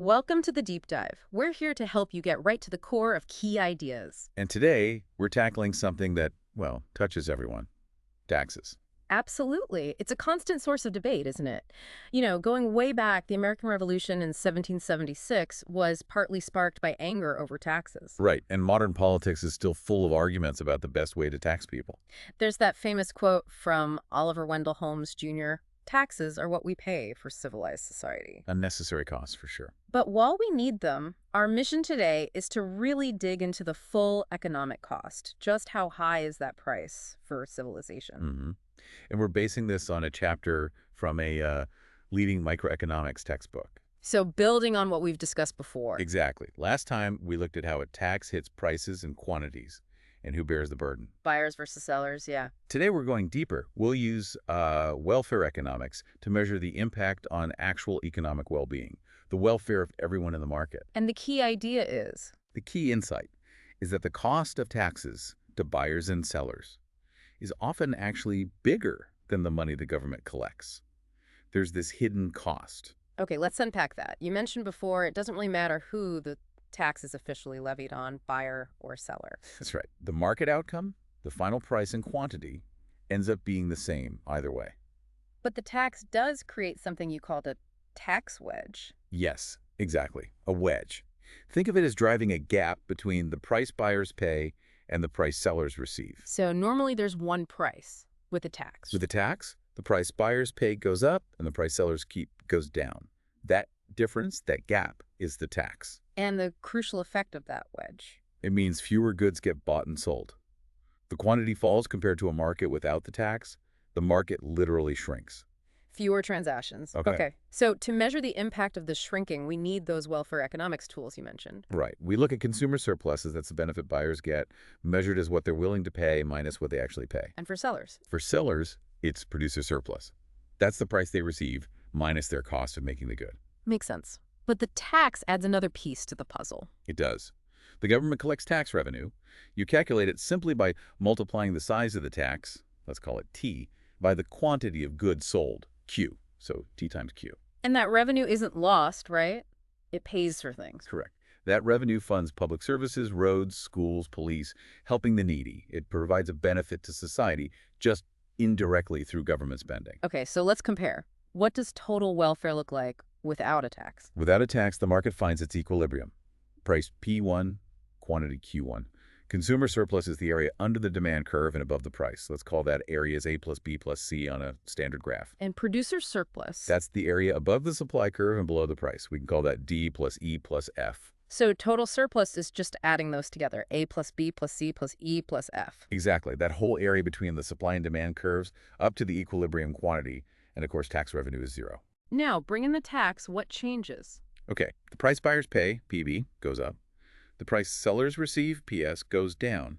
Welcome to the Deep Dive. We're here to help you get right to the core of key ideas. And today, we're tackling something that, well, touches everyone. Taxes. Absolutely. It's a constant source of debate, isn't it? Going way back, the American Revolution in 1776 was partly sparked by anger over taxes. Right, and modern politics is still full of arguments about the best way to tax people. There's that famous quote from Oliver Wendell Holmes Jr., "Taxes are what we pay for civilized society." Unnecessary costs, for sure. But while we need them, our mission today is to really dig into the full economic cost. Just how high is that price for civilization? And we're basing this on a chapter from a leading microeconomics textbook. So building on what we've discussed before. Exactly. Last time, we looked at how a tax hits prices and quantities, and who bears the burden. Buyers versus sellers, yeah. Today, we're going deeper. We'll use welfare economics to measure the impact on actual economic well-being, the welfare of everyone in the market. And the key idea is? The key insight is that the cost of taxes to buyers and sellers is often actually bigger than the money the government collects. There's this hidden cost. Okay, let's unpack that. You mentioned before it doesn't really matter who the tax is officially levied on, buyer or seller. That's right. The market outcome, the final price and quantity, ends up being the same either way. But the tax does create something you called a tax wedge. Yes, exactly. A wedge. Think of it as driving a gap between the price buyers pay and the price sellers receive. So normally there's one price with a tax. With the tax, the price buyers pay goes up and the price sellers keep goes down. That difference, that gap, is the tax. And the crucial effect of that wedge? It means fewer goods get bought and sold. The quantity falls compared to a market without the tax. The market literally shrinks. Fewer transactions. Okay. So to measure the impact of the shrinking, we need those welfare economics tools you mentioned. Right. We look at consumer surpluses, that's the benefit buyers get, measured as what they're willing to pay minus what they actually pay. And for sellers? For sellers, it's producer surplus. That's the price they receive minus their cost of making the good. Makes sense. But the tax adds another piece to the puzzle. It does. The government collects tax revenue. You calculate it simply by multiplying the size of the tax, let's call it T, by the quantity of goods sold, Q. So T times Q. And that revenue isn't lost, right? It pays for things. Correct. That revenue funds public services, roads, schools, police, helping the needy. It provides a benefit to society just indirectly through government spending. Okay, so let's compare. What does total welfare look like without a tax? Without a tax, the market finds its equilibrium. Price P1, quantity Q1. Consumer surplus is the area under the demand curve and above the price. Let's call that area as A plus B plus C on a standard graph. And producer surplus? That's the area above the supply curve and below the price. We can call that D plus E plus F. So total surplus is just adding those together, A plus B plus C plus E plus F. Exactly. That whole area between the supply and demand curves up to the equilibrium quantity. And of course, tax revenue is zero. Now, bring in the tax, what changes? Okay, the price buyers pay, PB, goes up. The price sellers receive, PS, goes down.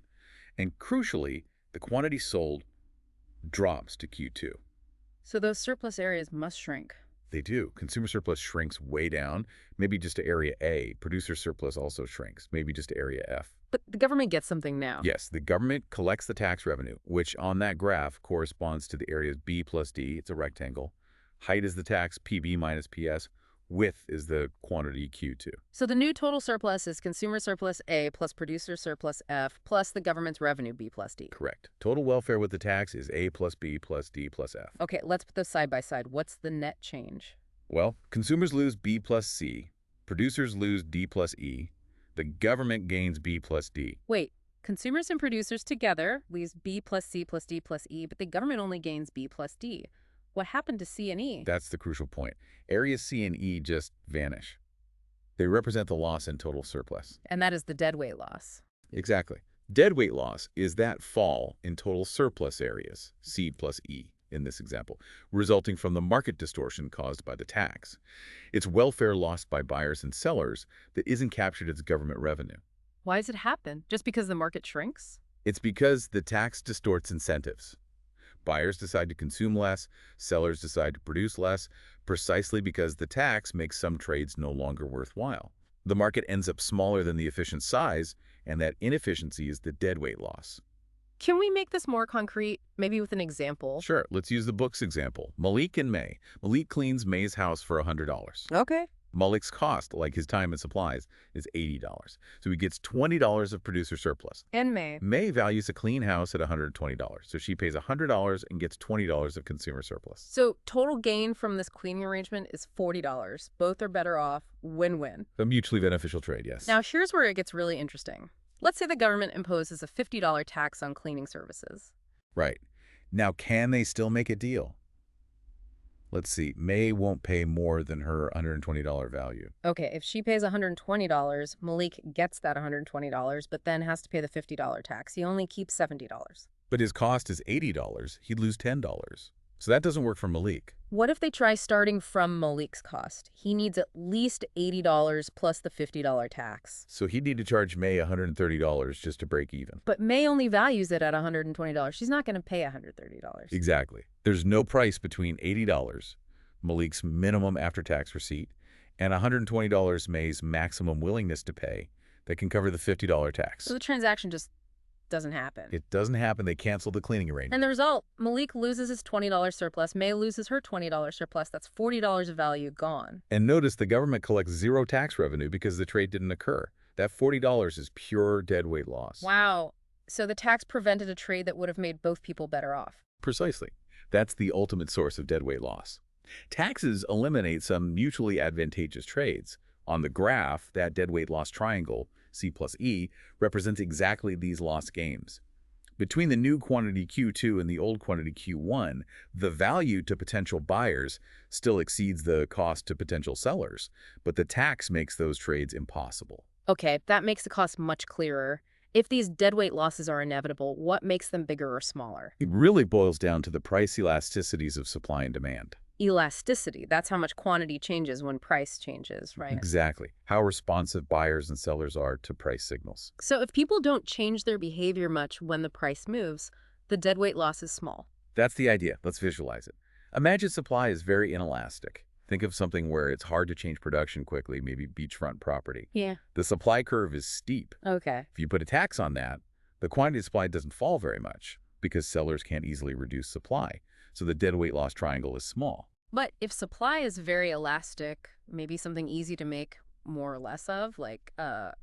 And crucially, the quantity sold drops to Q2. So those surplus areas must shrink. They do. Consumer surplus shrinks way down, maybe just to area A. Producer surplus also shrinks, maybe just to area F. But the government gets something now. Yes, the government collects the tax revenue, which on that graph corresponds to the areas B plus D. It's a rectangle. Height is the tax, PB minus PS. Width is the quantity Q2. So the new total surplus is consumer surplus A plus producer surplus F plus the government's revenue B plus D. Correct. Total welfare with the tax is A plus B plus D plus F. Okay, let's put those side by side. What's the net change? Well, consumers lose B plus C. Producers lose D plus E. The government gains B plus D. Wait, consumers and producers together lose B plus C plus D plus E, but the government only gains B plus D. What happened to C and E? That's the crucial point. Areas C and E just vanish. They represent the loss in total surplus. And that is the deadweight loss. Exactly. Deadweight loss is that fall in total surplus areas, C plus E in this example, resulting from the market distortion caused by the tax. It's welfare lost by buyers and sellers that isn't captured as government revenue. Why does it happen? Just because the market shrinks? It's because the tax distorts incentives. Buyers decide to consume less, sellers decide to produce less, precisely because the tax makes some trades no longer worthwhile. The market ends up smaller than the efficient size, and that inefficiency is the deadweight loss. Can we make this more concrete, maybe with an example? Sure, let's use the book's example. Malik and May. Malik cleans May's house for $100. Okay. Malik's cost, like his time and supplies, is $80. So he gets $20 of producer surplus. And May. May values a clean house at $120. So she pays $100 and gets $20 of consumer surplus. So total gain from this cleaning arrangement is $40. Both are better off. Win-win. A mutually beneficial trade, yes. Now, here's where it gets really interesting. Let's say the government imposes a $50 tax on cleaning services. Right. Now, can they still make a deal? Let's see. May won't pay more than her $120 value. Okay, if she pays $120, Malik gets that $120, but then has to pay the $50 tax. He only keeps $70. But his cost is $80. He'd lose $10. So that doesn't work for Malik. What if they try starting from Malik's cost? He needs at least $80 plus the $50 tax. So he'd need to charge May $130 just to break even. But May only values it at $120. She's not going to pay $130. Exactly. There's no price between $80, Malik's minimum after-tax receipt, and $120 May's maximum willingness to pay that can cover the $50 tax. So the transaction just doesn't happen. It doesn't happen. They cancel the cleaning arrangement. And the result, Malik loses his $20 surplus. May loses her $20 surplus. That's $40 of value gone. And notice the government collects zero tax revenue because the trade didn't occur. That $40 is pure deadweight loss. Wow. So the tax prevented a trade that would have made both people better off. Precisely. That's the ultimate source of deadweight loss. Taxes eliminate some mutually advantageous trades. On the graph, that deadweight loss triangle, C plus E, represents exactly these lost gains. Between the new quantity Q2 and the old quantity Q1, the value to potential buyers still exceeds the cost to potential sellers, but the tax makes those trades impossible. Okay, that makes the cost much clearer. If these deadweight losses are inevitable, what makes them bigger or smaller? It really boils down to the price elasticities of supply and demand. Elasticity, that's how much quantity changes when price changes, right? Exactly. How responsive buyers and sellers are to price signals. So if people don't change their behavior much when the price moves, the deadweight loss is small. That's the idea. Let's visualize it. Imagine supply is very inelastic. Think of something where it's hard to change production quickly, maybe beachfront property. Yeah. The supply curve is steep. Okay. If you put a tax on that, the quantity of supply doesn't fall very much because sellers can't easily reduce supply. So the deadweight loss triangle is small. But if supply is very elastic, maybe something easy to make more or less of, like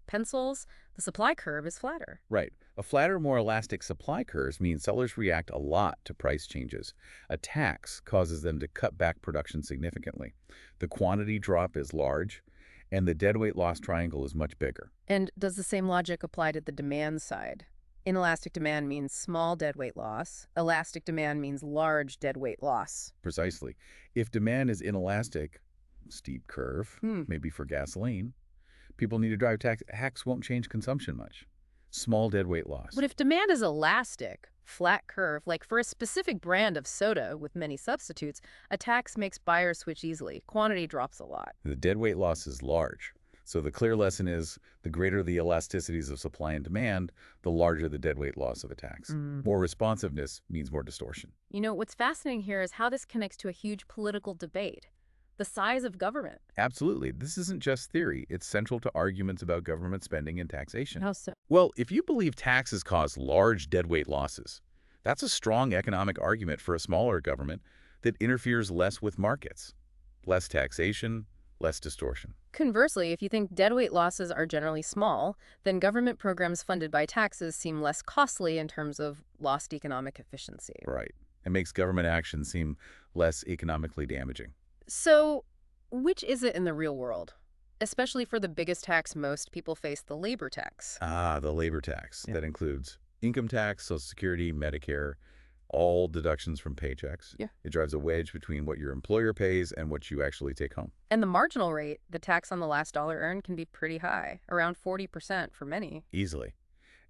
pencils, the supply curve is flatter. Right. A flatter, more elastic supply curve means sellers react a lot to price changes. A tax causes them to cut back production significantly. The quantity drop is large, and the deadweight loss triangle is much bigger. And does the same logic apply to the demand side? Inelastic demand means small deadweight loss. Elastic demand means large deadweight loss. Precisely. If demand is inelastic, steep curve, maybe for gasoline, people need to drive tax won't change consumption much. Small deadweight loss. But if demand is elastic, flat curve, like for a specific brand of soda with many substitutes, a tax makes buyers switch easily. Quantity drops a lot. The deadweight loss is large. So the clear lesson is the greater the elasticities of supply and demand, the larger the deadweight loss of a tax. More responsiveness means more distortion. You know, what's fascinating here is how this connects to a huge political debate. The size of government. Absolutely. This isn't just theory. It's central to arguments about government spending and taxation. How so? Well, if you believe taxes cause large deadweight losses, that's a strong economic argument for a smaller government that interferes less with markets. Less taxation, less distortion. Conversely, if you think deadweight losses are generally small, then government programs funded by taxes seem less costly in terms of lost economic efficiency. Right. It makes government action seem less economically damaging. So, which is it in the real world? Especially for the biggest tax most people face, the labor tax. The labor tax. That includes income tax, Social Security, Medicare, all deductions from paychecks. Yeah. It drives a wedge between what your employer pays and what you actually take home. And the marginal rate, the tax on the last dollar earned, can be pretty high, around 40% for many. Easily.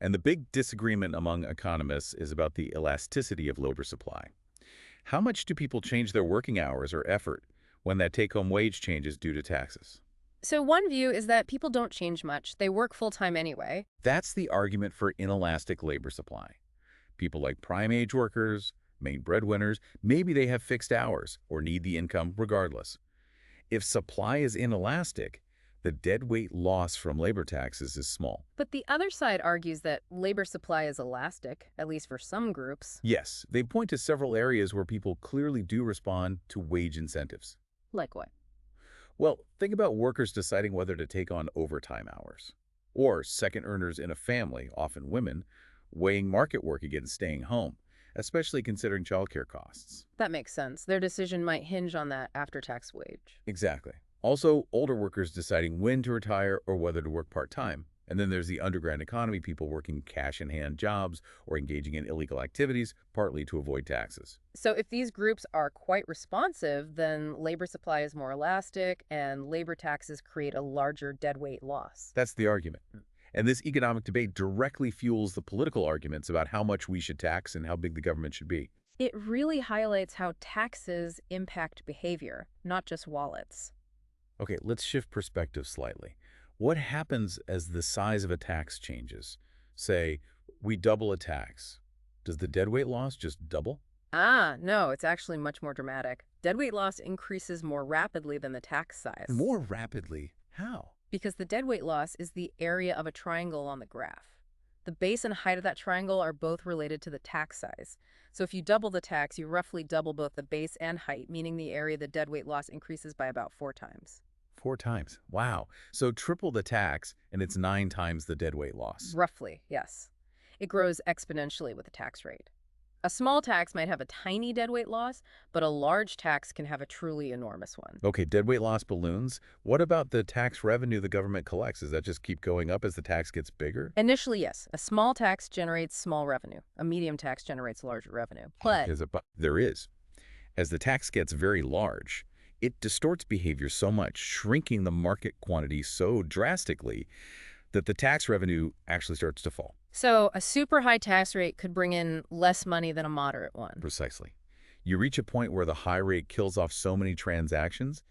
And the big disagreement among economists is about the elasticity of labor supply. How much do people change their working hours or effort when that take-home wage changes due to taxes? So one view is that people don't change much. They work full-time anyway. That's the argument for inelastic labor supply. People like prime-age workers, main breadwinners, maybe they have fixed hours or need the income regardless. If supply is inelastic, the deadweight loss from labor taxes is small. But the other side argues that labor supply is elastic, at least for some groups. Yes, they point to several areas where people clearly do respond to wage incentives. Like what? Well, think about workers deciding whether to take on overtime hours. Or second earners in a family, often women, weighing market work against staying home, especially considering childcare costs. That makes sense. Their decision might hinge on that after-tax wage. Exactly. Also, older workers deciding when to retire or whether to work part-time. And then there's the underground economy, people working cash-in-hand jobs or engaging in illegal activities, partly to avoid taxes. So if these groups are quite responsive, then labor supply is more elastic and labor taxes create a larger deadweight loss. That's the argument. And this economic debate directly fuels the political arguments about how much we should tax and how big the government should be. It really highlights how taxes impact behavior, not just wallets. Okay, let's shift perspective slightly. What happens as the size of a tax changes? Say, we double a tax. Does the deadweight loss just double? No, it's actually much more dramatic. Deadweight loss increases more rapidly than the tax size. More rapidly? How? Because the deadweight loss is the area of a triangle on the graph. The base and height of that triangle are both related to the tax size. So if you double the tax, you roughly double both the base and height, meaning the area the deadweight loss increases by about 4 times. 4 times. Wow. So triple the tax, and it's 9 times the deadweight loss. Roughly, yes. It grows exponentially with the tax rate. A small tax might have a tiny deadweight loss, but a large tax can have a truly enormous one. Okay, deadweight loss balloons. What about the tax revenue the government collects? Does that just keep going up as the tax gets bigger? Initially, yes. A small tax generates small revenue. A medium tax generates larger revenue. But There is. As the tax gets very large, it distorts behavior so much, shrinking the market quantity so drastically that the tax revenue actually starts to fall. so a super high tax rate could bring in less money than a moderate one. Precisely. You reach a point where the high rate kills off so many transactions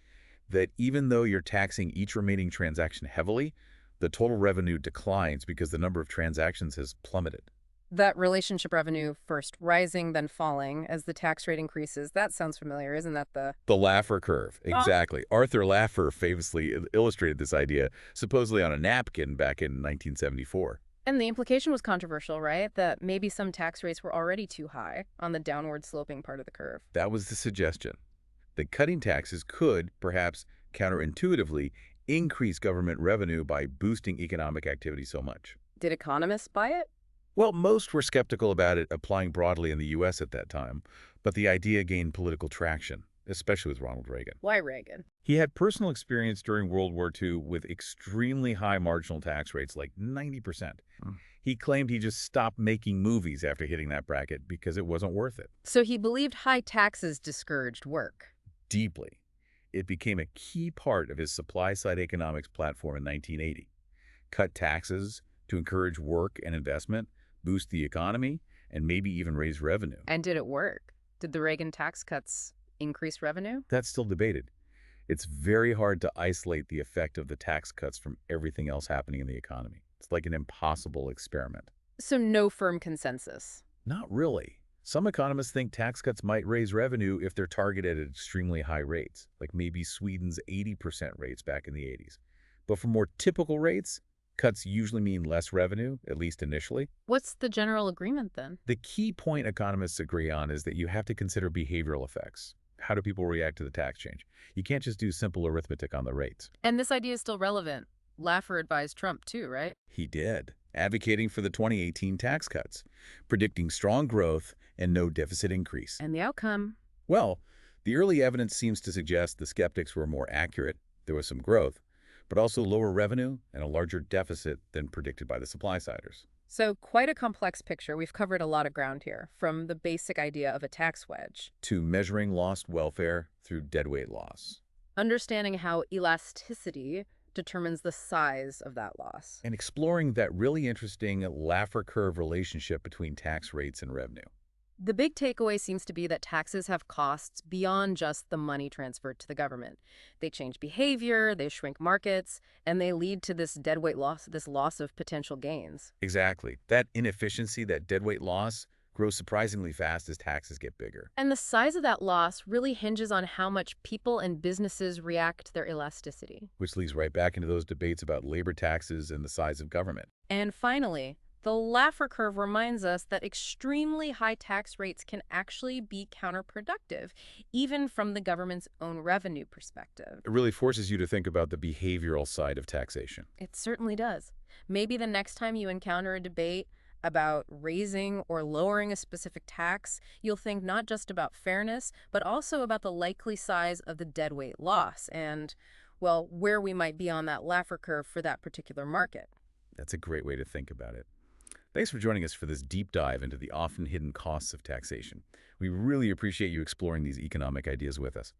that even though you're taxing each remaining transaction heavily, the total revenue declines because the number of transactions has plummeted. That relationship revenue first rising, then falling as the tax rate increases. That sounds familiar. Isn't that the... The Laffer curve. Exactly. Arthur Laffer famously illustrated this idea, supposedly on a napkin back in 1974. And the implication was controversial, right? That maybe some tax rates were already too high on the downward sloping part of the curve. That was the suggestion. That cutting taxes could, perhaps counterintuitively, increase government revenue by boosting economic activity so much. Did economists buy it? Well, most were skeptical about it applying broadly in the U.S. at that time, but the idea gained political traction, especially with Ronald Reagan. Why Reagan? He had personal experience during World War II with extremely high marginal tax rates, like 90%. He claimed he just stopped making movies after hitting that bracket because it wasn't worth it. So he believed high taxes discouraged work. Deeply. It became a key part of his supply-side economics platform in 1980. Cut taxes to encourage work and investment, boost the economy, and maybe even raise revenue. And did it work? Did the Reagan tax cuts increase revenue? That's still debated. It's very hard to isolate the effect of the tax cuts from everything else happening in the economy. It's like an impossible experiment. So no firm consensus. Not really. Some economists think tax cuts might raise revenue if they're targeted at extremely high rates, like maybe Sweden's 80% rates back in the 80s. But for more typical rates, cuts usually mean less revenue, at least initially. What's the general agreement then? The key point economists agree on is that you have to consider behavioral effects. How do people react to the tax change? You can't just do simple arithmetic on the rates. And this idea is still relevant. Laffer advised Trump too, right? He did, advocating for the 2018 tax cuts, predicting strong growth and no deficit increase. And the outcome? Well, the early evidence seems to suggest the skeptics were more accurate. There was some growth, but also lower revenue and a larger deficit than predicted by the supply-siders. So quite a complex picture. We've covered a lot of ground here, from the basic idea of a tax wedge To measuring lost welfare through deadweight loss. understanding how elasticity determines the size of that loss. And exploring that really interesting Laffer curve relationship between tax rates and revenue. The big takeaway seems to be that taxes have costs beyond just the money transferred to the government. They change behavior, they shrink markets, and they lead to this deadweight loss, this loss of potential gains. Exactly. That inefficiency, that deadweight loss, grows surprisingly fast as taxes get bigger. And the size of that loss really hinges on how much people and businesses react to their elasticity. Which leads right back into those debates about labor taxes and the size of government. And finally, The Laffer curve reminds us that extremely high tax rates can actually be counterproductive, even from the government's own revenue perspective. It really forces you to think about the behavioral side of taxation. It certainly does. Maybe the next time you encounter a debate about raising or lowering a specific tax, you'll think not just about fairness, but also about the likely size of the deadweight loss and, well, where we might be on that Laffer curve for that particular market. That's a great way to think about it. Thanks for joining us for this deep dive into the often hidden costs of taxation. We really appreciate you exploring these economic ideas with us.